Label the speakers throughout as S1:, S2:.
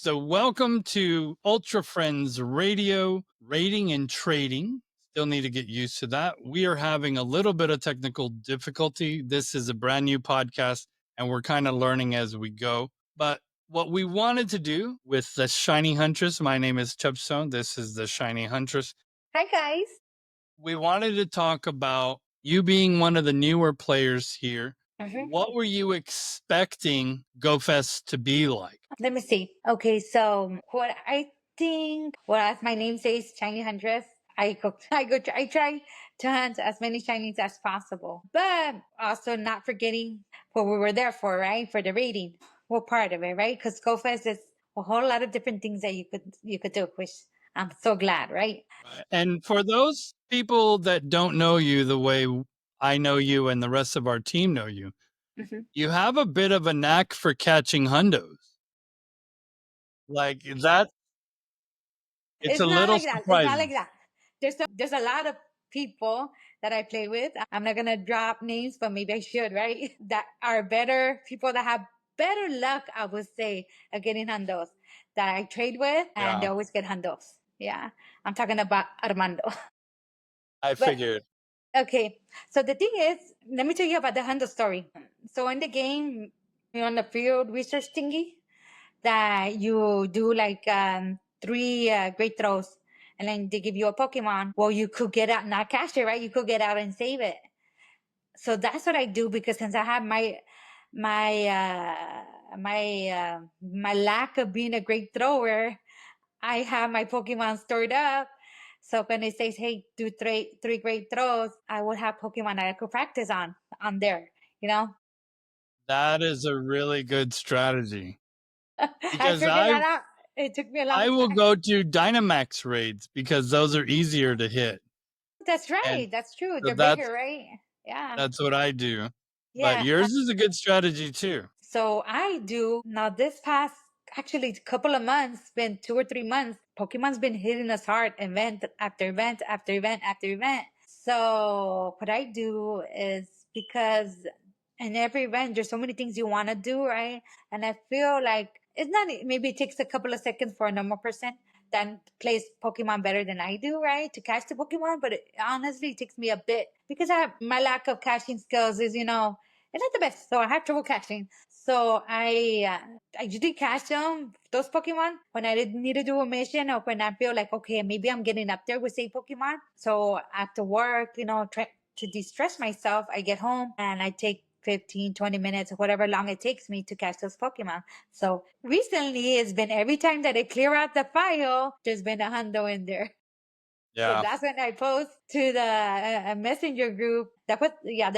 S1: So, welcome to Ultra Friends Radio, rating and trading. Still need to get used to that. We are having a little bit of technical difficulty. This is a brand new podcast, and we're kind of learning as we go. But what we wanted to do with the Shiny Huntress, my name is Chubstone. This is the Shiny Huntress.
S2: Hi, guys.
S1: We wanted to talk about you being one of the newer players here. What were you expecting GoFest to be like?
S2: Let me see. Okay, so what I think, well, as my name says, Shiny Huntress, I try to hunt as many shinies as possible, but also not forgetting what we were there for, right? For the rating, what part of it, right? Because GoFest is a whole lot of different things that you could do, which I'm so glad, right?
S1: And for those people that don't know you the way I know you and the rest of our team know you, you have a bit of a knack for catching hundos. Like that, it's a
S2: Not
S1: little
S2: like that. It's not like
S1: surprising.
S2: that. There's a lot of people that I play with. I'm not gonna drop names, but maybe I should, right? That are better people that have better luck, I would say, at getting hundos that I trade with, and they
S1: Yeah,
S2: always get hundos. Yeah, I'm talking about Armando.
S1: I
S2: But
S1: figured.
S2: okay, so the thing is, let me tell you about the hundo story. So in the game, you're on the field research thingy, that you do like three great throws, and then they give you a Pokemon. Well, you could get out, not cash it, right? You could get out and save it. So that's what I do, because since I have my lack of being a great thrower, I have my Pokemon stored up. So when it says, "Hey, do three great throws," I would have Pokemon that I could practice on there. You know,
S1: That is a really good strategy
S2: I
S1: because
S2: figured that out. It took me a long
S1: I will
S2: time.
S1: go to Dynamax raids because those are easier to hit.
S2: That's right.
S1: And
S2: That's true.
S1: so
S2: They're bigger, right? Yeah.
S1: that's what I do. But
S2: Yeah.
S1: yours is a good strategy too.
S2: So I do now this past actually couple of months, been 2 or 3 months, Pokemon's been hitting us hard, event after event after event after event. So what I do is, because in every event there's so many things you want to do, right? And I feel like it's not, maybe it takes a couple of seconds for a normal person that plays Pokemon better than I do, right? To catch the Pokemon, but honestly, it takes me a bit, because I have my lack of catching skills is, it's not the best. So I have trouble catching. So I usually catch them, those Pokemon, when I didn't need to do a mission, or when I feel like, okay, maybe I'm getting up there with, say, Pokemon. So after work, try to de-stress myself, I get home and I take 15, 20 minutes, or whatever long it takes me to catch those Pokemon. So recently, it's been every time that I clear out the file, there's been a hundo in there. So
S1: Yeah.
S2: that's when I post to the messenger group. The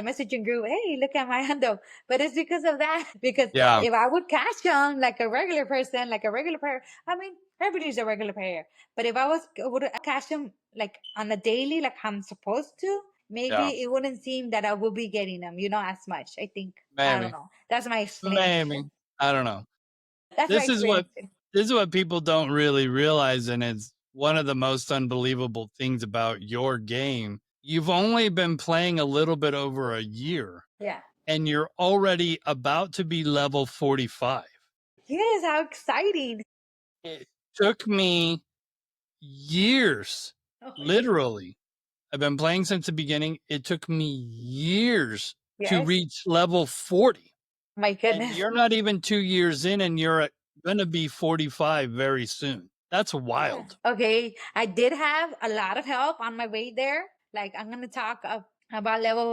S2: messaging group. Hey, look at my hundo. But it's because of that. Because
S1: Yeah.
S2: if I would catch them like a regular person, like a regular player, I mean, everybody's a regular player. But if I would catch them like on a daily, like I'm supposed to, maybe
S1: Yeah.
S2: it wouldn't seem that I will be getting them, as much. I think. I don't
S1: Maybe.
S2: know. That's my
S1: Maybe.
S2: explanation.
S1: I don't know.
S2: That's my
S1: This is what
S2: explanation.
S1: this is what people don't really realize, and it's one of the most unbelievable things about your game. You've only been playing a little bit over a year,
S2: Yeah.
S1: and you're already about to be level 45.
S2: Yes. How exciting.
S1: It took me years,
S2: Oh,
S1: literally. I've been playing since the beginning. It took me years to
S2: yes.
S1: reach level 40.
S2: My
S1: And
S2: goodness.
S1: you're not even 2 years in, and you're going to be 45 very soon. That's
S2: Yeah.
S1: wild.
S2: Okay, I did have a lot of help on my way there. Like, I'm gonna talk about level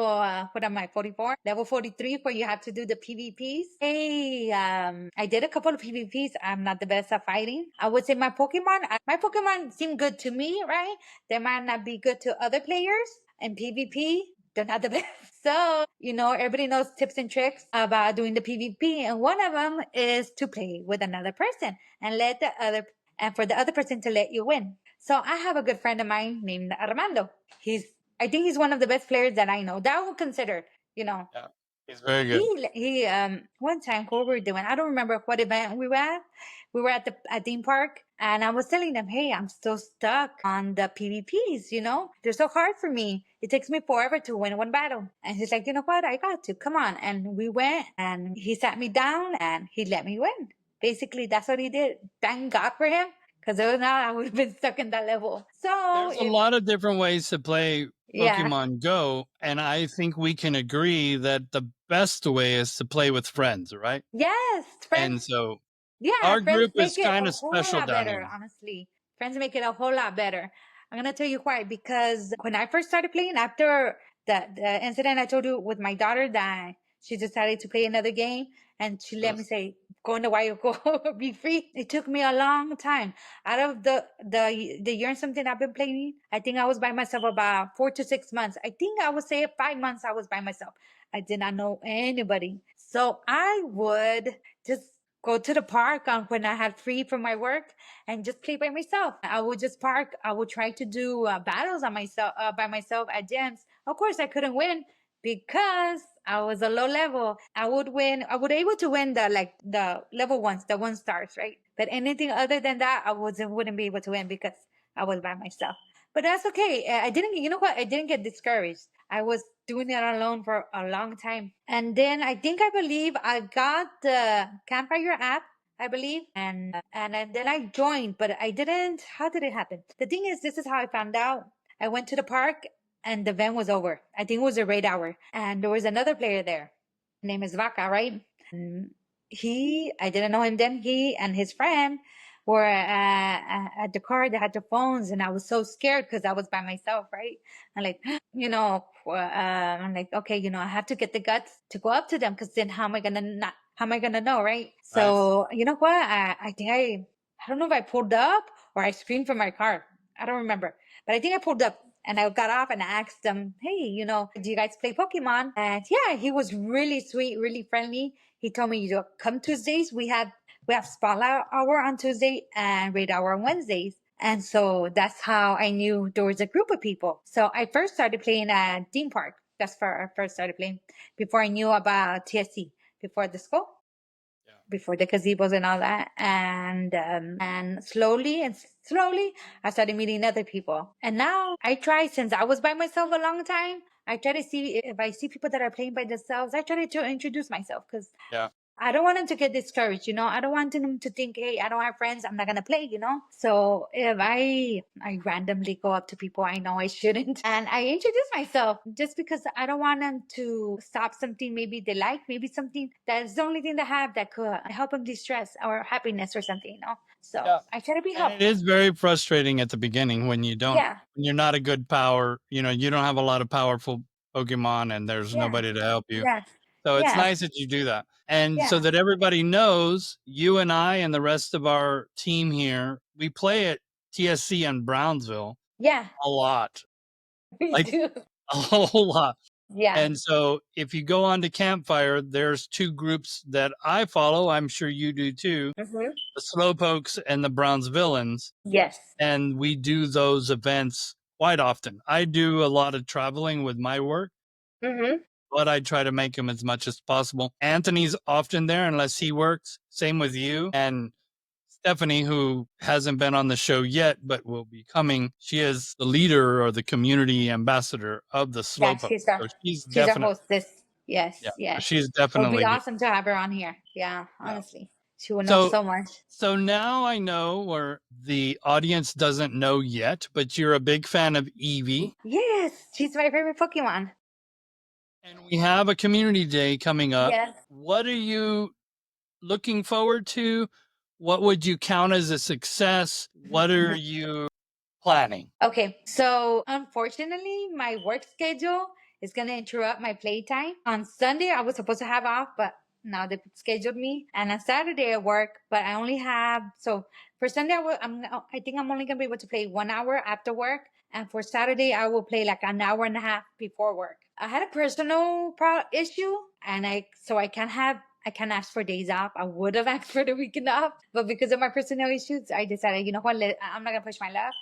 S2: what am I, 44, level 43, where you have to do the PvPs. Hey, I did a couple of PvPs. I'm not the best at fighting. I would say my Pokemon seem good to me, right? They might not be good to other players. And PvP, they're not the best. So, everybody knows tips and tricks about doing the PvP, and one of them is to play with another person and for the other person to let you win. So I have a good friend of mine named Armando. I think he's one of the best players that I know, that I would consider, you know.
S1: Yeah, he's very good.
S2: He one time, what we were doing, I don't remember what event we were at. We were at the theme park, and I was telling them, "Hey, I'm still stuck on the PvPs. They're so hard for me. It takes me forever to win one battle." And he's like, "You know what? I got to. Come on." And we went, and he sat me down, and he let me win. Basically, that's what he did. Thank God for him, because if not, I would have been stuck in that level. So
S1: There's a
S2: if
S1: lot of different ways to play
S2: yeah,
S1: Pokemon Go, and I think we can agree that the best way is to play with friends, right?
S2: yes,
S1: And
S2: friends.
S1: so
S2: Yeah,
S1: our
S2: friends
S1: group
S2: make
S1: is
S2: it
S1: kind
S2: a
S1: of
S2: whole
S1: special
S2: lot
S1: down
S2: better,
S1: here.
S2: honestly. Friends make it a whole lot better. I'm gonna tell you why. Because when I first started playing, after the incident I told you with my daughter, that she decided to play another game and she let me
S1: Yes.
S2: say, go in the wild, go be free. It took me a long time. Out of the year and something I've been playing, I think I was by myself about 4 to 6 months. I think I would say 5 months I was by myself. I did not know anybody. So I would just go to the park when I had free from my work and just play by myself. I would just park. I would try to do battles on myself by myself at gyms. Of course, I couldn't win because I was a low level. I would win. I would able to win the level ones, the 1 stars, right? But anything other than that, I wouldn't be able to win because I was by myself. But that's okay. I didn't. You know what? I didn't get discouraged. I was doing it alone for a long time. And then I believe I got the Campfire app, I believe. And then I joined, but I didn't. How did it happen? The thing is, this is how I found out. I went to the park and the event was over. I think it was a raid hour. And there was another player there. Name is Vaca, right? And I didn't know him then. He and his friend were at the car. They had their phones, and I was so scared because I was by myself, right? And like, I'm like, okay, I have to get the guts to go up to them because then how am I gonna not? How am I gonna know, right?
S1: Right.
S2: So you know what? I think I don't know if I pulled up or I screamed from my car. I don't remember, but I think I pulled up and I got off and I asked them, hey, do you guys play Pokemon? And yeah, he was really sweet, really friendly. He told me, come Tuesdays. We have Spotlight Hour on Tuesday and Raid Hour on Wednesdays. And so that's how I knew there was a group of people. So I first started playing at Theme Park. That's where I first started playing before I knew about TSC, before the school,
S1: Yeah.
S2: before the gazebos and all that. And slowly, I started meeting other people. And now I try, since I was by myself a long time, I try to see if I see people that are playing by themselves. I try to introduce myself because
S1: Yeah.
S2: I don't want them to get discouraged, I don't want them to think, hey, I don't have friends, I'm not gonna play, So if I randomly go up to people I know I shouldn't and I introduce myself just because I don't want them to stop something maybe they like, maybe something that's the only thing they have that could help them distress or happiness or something. So
S1: Yeah.
S2: I try to be
S1: And it
S2: helpful.
S1: is very frustrating at the beginning when
S2: Yeah,
S1: you're not a good power, you don't have a lot of powerful Pokemon and there's
S2: yeah,
S1: nobody to help you.
S2: yes,
S1: So it's
S2: yes,
S1: nice that you do that. And so
S2: yeah,
S1: that everybody knows, you and I and the rest of our team here, we play at TSC in Brownsville
S2: yeah,
S1: a lot,
S2: me
S1: like
S2: too.
S1: a whole lot.
S2: Yeah.
S1: And so if you go on to Campfire, there's two groups that I follow. I'm sure you do too.
S2: Mm-hmm.
S1: The Slowpokes and the Brownsvillans.
S2: Yes.
S1: And we do those events quite often. I do a lot of traveling with my work,
S2: Mm-hmm.
S1: but I try to make them as much as possible. Anthony's often there unless he works. Same with you. And Stephanie, who hasn't been on the show yet, but will be coming, she is the leader or the community ambassador of the
S2: Yeah,
S1: Slowpoke.
S2: she's our
S1: So she's
S2: she's our
S1: definitely,
S2: hostess.
S1: yeah,
S2: Yes,
S1: so
S2: yes.
S1: she's
S2: It would be
S1: definitely,
S2: awesome to have her on here. Yeah,
S1: yeah.
S2: honestly. She would know
S1: So,
S2: so much.
S1: so now I know, or the audience doesn't know yet, but you're a big fan of Eevee.
S2: Yes, she's my favorite Pokemon.
S1: And we have a community day coming up.
S2: Yes.
S1: What are you looking forward to? What would you count as a success? What are you planning?
S2: Okay, so unfortunately, my work schedule is gonna interrupt my playtime. On Sunday, I was supposed to have off, but now they scheduled me, and on Saturday I work, but I only have for Sunday I think I'm only gonna be able to play 1 hour after work, and for Saturday I will play like an hour and a half before work. I had a personal issue, and I can't ask for days off. I would have asked for the weekend off, but because of my personal issues, I decided, you know what, I'm not gonna push my luck.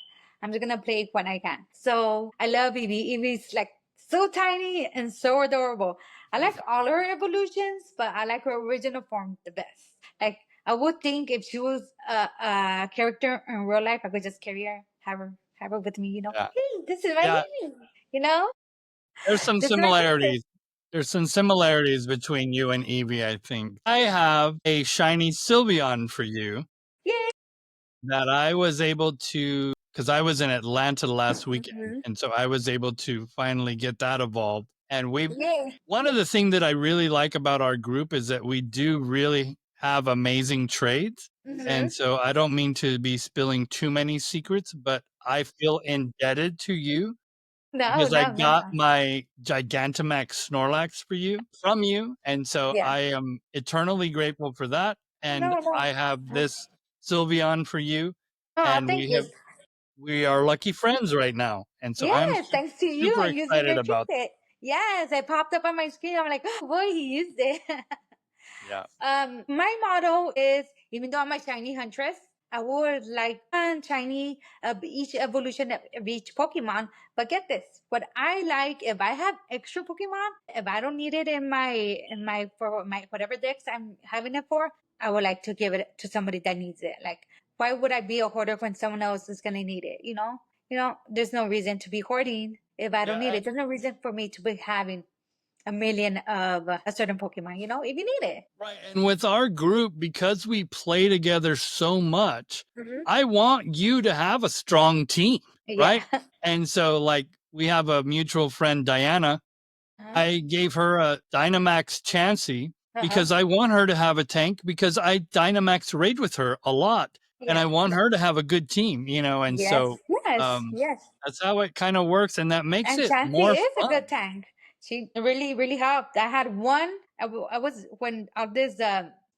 S2: I'm just gonna play it when I can. So I love Eevee. Eevee's like so tiny and so adorable. I like all her evolutions, but I like her original form the best. Like I would think if she was a character in real life, I could just carry her, have her with me.
S1: Yeah.
S2: Hey, this is my
S1: Yeah.
S2: Eevee. You know,
S1: There's some
S2: this is my princess.
S1: similarities. There's some similarities between you and Eevee, I think. I have a shiny Sylveon for you
S2: Yay!
S1: that I was able to, because I was in Atlanta last weekend,
S2: Hmm.
S1: and so I was able to finally get that evolved. And
S2: Yay!
S1: one of the things that I really like about our group is that we do really have amazing trades.
S2: Hmm.
S1: And so I don't mean to be spilling too many secrets, but I feel indebted to you
S2: No,
S1: because I
S2: no,
S1: got
S2: no.
S1: my Gigantamax Snorlax from you, and so
S2: Yeah.
S1: I am eternally grateful for that. And
S2: No, no.
S1: I have this Sylveon for you,
S2: Oh,
S1: and
S2: thank you.
S1: we are lucky friends right now, and so I'm
S2: Yes, thanks to you,
S1: super
S2: I'm using
S1: excited
S2: their
S1: about.
S2: treatment. Yes, I popped up on my screen. I'm like, oh boy, he used it.
S1: Yeah.
S2: My motto is, even though I'm a shiny huntress, I would like one shiny of each evolution of each Pokemon. But get this, what I like, if I have extra Pokemon, if I don't need it for my whatever decks I'm having it for, I would like to give it to somebody that needs it. Like, why would I be a hoarder when someone else is gonna need it? There's no reason to be hoarding if I don't need
S1: Yeah,
S2: it. There's no reason for me to be having a million of a certain Pokemon, if you need it.
S1: right. And with our group, because we play together so much,
S2: Hmm.
S1: I want you to have a strong team,
S2: Yeah.
S1: right? And so, like, we have a mutual friend, Diana.
S2: Uh-huh.
S1: I gave her a Dynamax Chansey
S2: Uh-huh.
S1: because I want her to have a tank because I Dynamax raid with her a lot and
S2: Yeah.
S1: I want her to have a good team, and
S2: Yes.
S1: so
S2: Yes.
S1: um,
S2: Yes.
S1: that's how it kind of works and that makes
S2: And
S1: it
S2: Chansey
S1: more
S2: is a good
S1: fun.
S2: tank. She really, really helped. I had one. I was when of this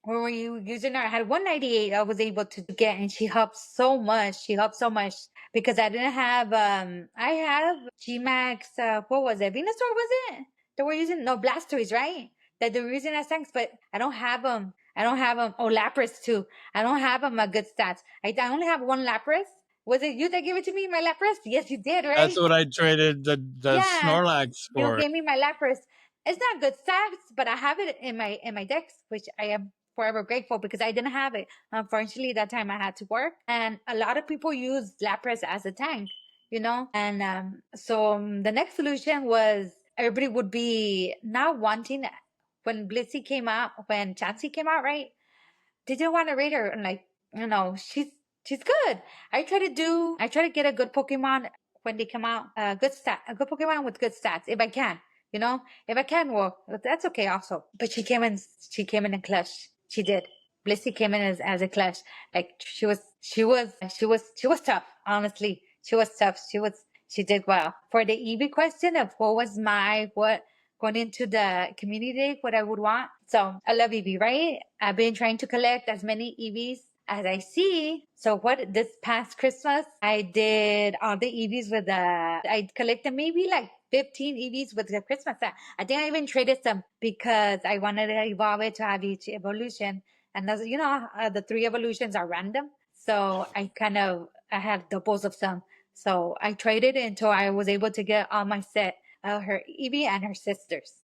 S2: when we were using her. I had 198. I was able to get, and she helped so much. She helped so much because I didn't have. I have Gmax. What was it? Venusaur was it? That we're using? No, Blastoise, right? That they were using as tanks, but I don't have them. I don't have them. Oh, Lapras too. I don't have them. Good stats. I only have one Lapras. Was it you that gave it to me, my Lapras? Yes, you did,
S1: That's
S2: right?
S1: what I traded the
S2: Yeah,
S1: Snorlax
S2: you
S1: for.
S2: gave me my Lapras. It's not good stats, but I have it in my decks, which I am forever grateful because I didn't have it. Unfortunately, that time I had to work, and a lot of people use Lapras as a tank, And the next solution was everybody would be not wanting when Blissey came out, when Chansey came out, right? Didn't want to rate her and like she's good. I try to get a good Pokemon when they come out, a good Pokemon with good stats if I can, if I can, well, that's okay also. But she came in a clutch. She did. Blissey came in as a clutch. Like she was tough. Honestly, she was tough. She did well. For the Eevee question of what going into the community day, what I would want. So I love Eevee, right? I've been trying to collect as many Eevees as I see. So what this past Christmas, I did all the Eevees I collected maybe like 15 Eevees with the Christmas set. I think I even traded some because I wanted to evolve it to have each evolution. And as the three evolutions are random. So I have doubles of some. So I traded until I was able to get all my set, her Evie and her sisters.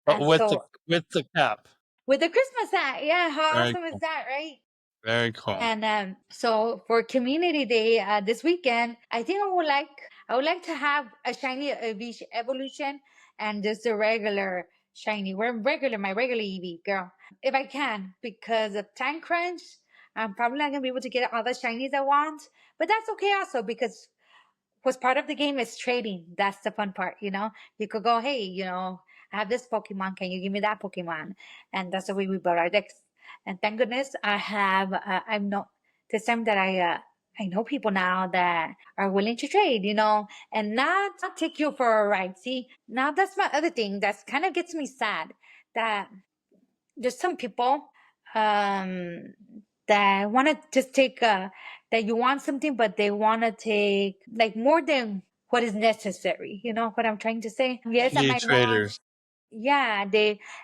S1: But
S2: And so
S1: with the cap.
S2: with the Christmas hat, yeah, how
S1: Very
S2: awesome is
S1: cool.
S2: that, right?
S1: Very cool.
S2: And so for Community Day this weekend, I think I would like to have a shiny evolution and just a regular shiny. My regular Eevee girl, if I can, because of time crunch. I'm probably not gonna be able to get all the shinies I want, but that's okay also because what's part of the game is trading. That's the fun part. You could go, hey, I have this Pokemon. Can you give me that Pokemon? And that's the way we build our decks. And thank goodness I'm not this time that I know people now that are willing to trade, and not take you for a ride. See, now that's my other thing that's kind of gets me sad that there's some people um that want to just take that you want something but they want to take like more than what is necessary, what I'm trying to say. Yes, I
S1: Shiny
S2: might want.
S1: traders.
S2: Yeah,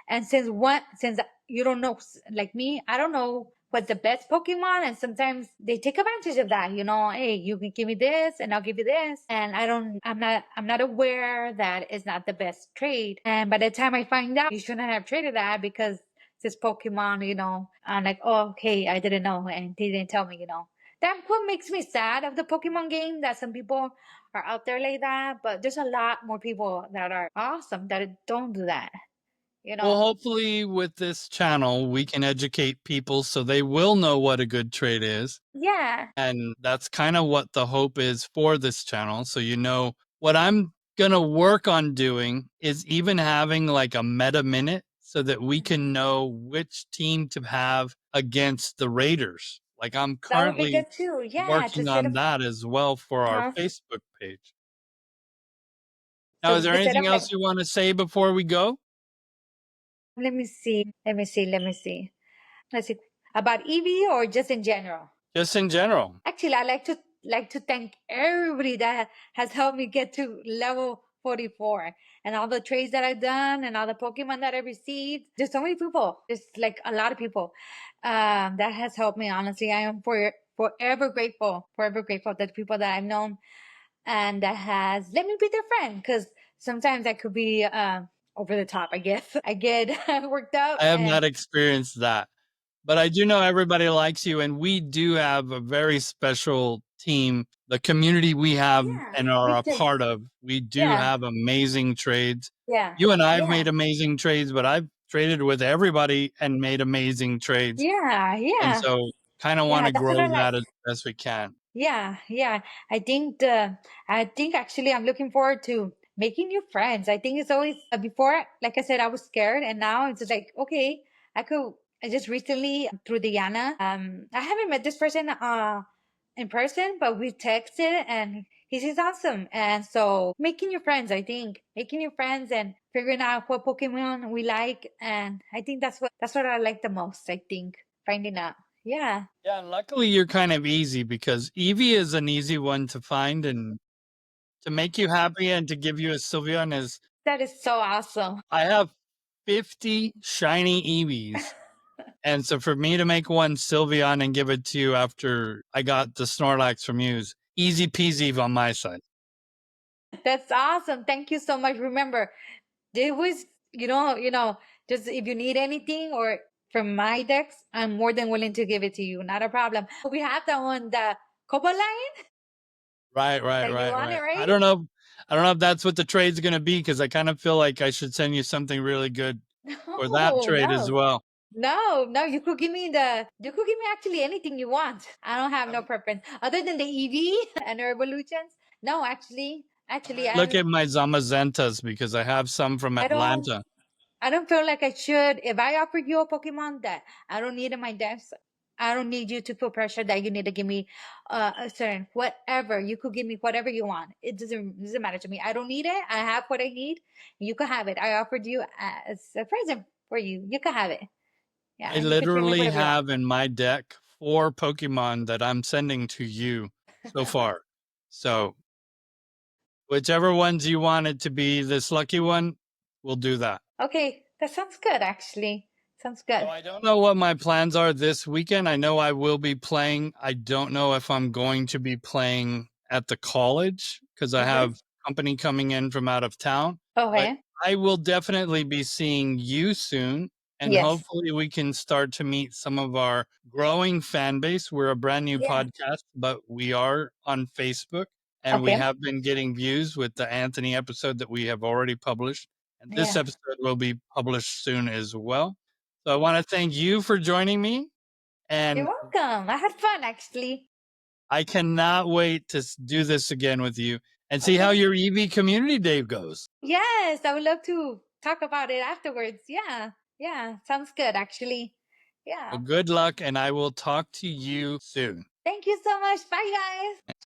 S2: and since you don't know, like me, I don't know what's the best Pokemon, and sometimes they take advantage of that. Hey, you can give me this, and I'll give you this, and I'm not aware that it's not the best trade. And by the time I find out, you shouldn't have traded that because this Pokemon, I'm like, oh, okay, I didn't know, and they didn't tell me. That's what makes me sad of the Pokemon game, that some people are out there like that, but there's a lot more people that are awesome that don't do that. you
S1: Well,
S2: know.
S1: hopefully, with this channel, we can educate people so they will know what a good trade is.
S2: Yeah,
S1: And that's kind of what the hope is for this channel. So, what I'm going to work on doing is even having like a meta minute so that we can know which team to have against the Raiders. Like, I'm
S2: that would be
S1: currently
S2: good too. Yeah, to
S1: working
S2: set
S1: on
S2: up,
S1: that as well for our
S2: uh,
S1: Facebook page. Now,
S2: so
S1: is there
S2: to set
S1: anything
S2: up like,
S1: else you want to say before we go?
S2: let me see. Let's see, about Eevee or just in general.
S1: Just in general.
S2: Actually, I like to thank everybody that has helped me get to level 44 and all the trades that I've done and all the Pokemon that I received. There's so many people. There's like a lot of people that has helped me. Honestly, I am forever grateful that the people that I've known and that has let me be their friend because sometimes I could be over the top. I guess I get worked up
S1: I have
S2: and
S1: not experienced that. But I do know everybody likes you, and we do have a very special team. The community we have
S2: yeah,
S1: and are
S2: we
S1: a
S2: just
S1: part of, we do
S2: yeah,
S1: have amazing trades.
S2: yeah,
S1: You and I have
S2: yeah.
S1: made amazing trades, but I've traded with everybody and made amazing trades.
S2: Yeah,
S1: And
S2: yeah,
S1: so kind of want
S2: yeah.
S1: to
S2: That's what I
S1: grow
S2: like.
S1: that as best we can.
S2: Yeah, yeah. I think actually I'm looking forward to making new friends. I think it's always before, like I said, I was scared, and now it's just like okay, I could. I just recently through Diana. I haven't met this person in person, but we texted, and he's awesome. And so making new friends, I think making new friends and figuring out what Pokemon we like, and I think that's what I like the most. I think finding out. Yeah.
S1: Yeah, and luckily you're kind of easy because Eevee is an easy one to find and to make you happy and to give you a Sylveon is
S2: That is so awesome.
S1: I have 50 shiny Eevees. And so for me to make one Sylveon and give it to you after I got the Snorlax from you is easy peasy on my side.
S2: That's awesome. Thank you so much. Remember, it was, just if you need anything or from my decks, I'm more than willing to give it to you. Not a problem. We have that one, the Cobaline
S1: Right, right,
S2: that you
S1: right,
S2: wanted,
S1: right. I
S2: right?
S1: don't know. I don't know if that's what the trade's going to be because I kind of feel like I should send you something really good for that
S2: No,
S1: trade as
S2: no.
S1: well.
S2: No, no, you could give me actually anything you want. I don't have no
S1: I'm,
S2: preference other than the Eevee and her evolutions. No,
S1: I
S2: actually,
S1: might look at my Zamazentas because I have some from
S2: I don't.
S1: Atlanta.
S2: I don't feel like I should. If I offer you a Pokemon that I don't need in my desk, I don't need you to put pressure that you need to give me a certain whatever. You could give me whatever you want. It doesn't matter to me. I don't need it. I have what I need. You can have it. I offered you as a present for you. You can have it.
S1: I
S2: Yeah, you can treat me
S1: literally
S2: whatever you want.
S1: have in my deck 4 Pokemon that I'm sending to you so far. So whichever ones you want it to be this lucky one, we'll do that.
S2: Okay, that sounds good. Actually, sounds
S1: So
S2: good.
S1: I don't know what my plans are this weekend. I know I will be playing. I don't know if I'm going to be playing at the college because I
S2: Mm-hmm.
S1: have company coming in from out of town, but
S2: Okay.
S1: I will definitely be seeing you soon. And
S2: Yes.
S1: hopefully we can start to meet some of our growing fan base. We're a brand new
S2: Yeah.
S1: podcast, but we are on Facebook and we
S2: Okay.
S1: have been getting views with the Anthony episode that we have already published. And this
S2: Yeah.
S1: episode will be published soon as well. So I want to thank you for joining me,
S2: You're
S1: and
S2: welcome. I had fun actually.
S1: I cannot wait to do this again with you and see how
S2: Okay.
S1: your EV community day goes.
S2: Yes, I would love to talk about it afterwards. Yeah. Yeah. Sounds good, actually.
S1: Well,
S2: Yeah.
S1: good luck, and I will talk to you soon.
S2: Thank you so much. Bye, guys.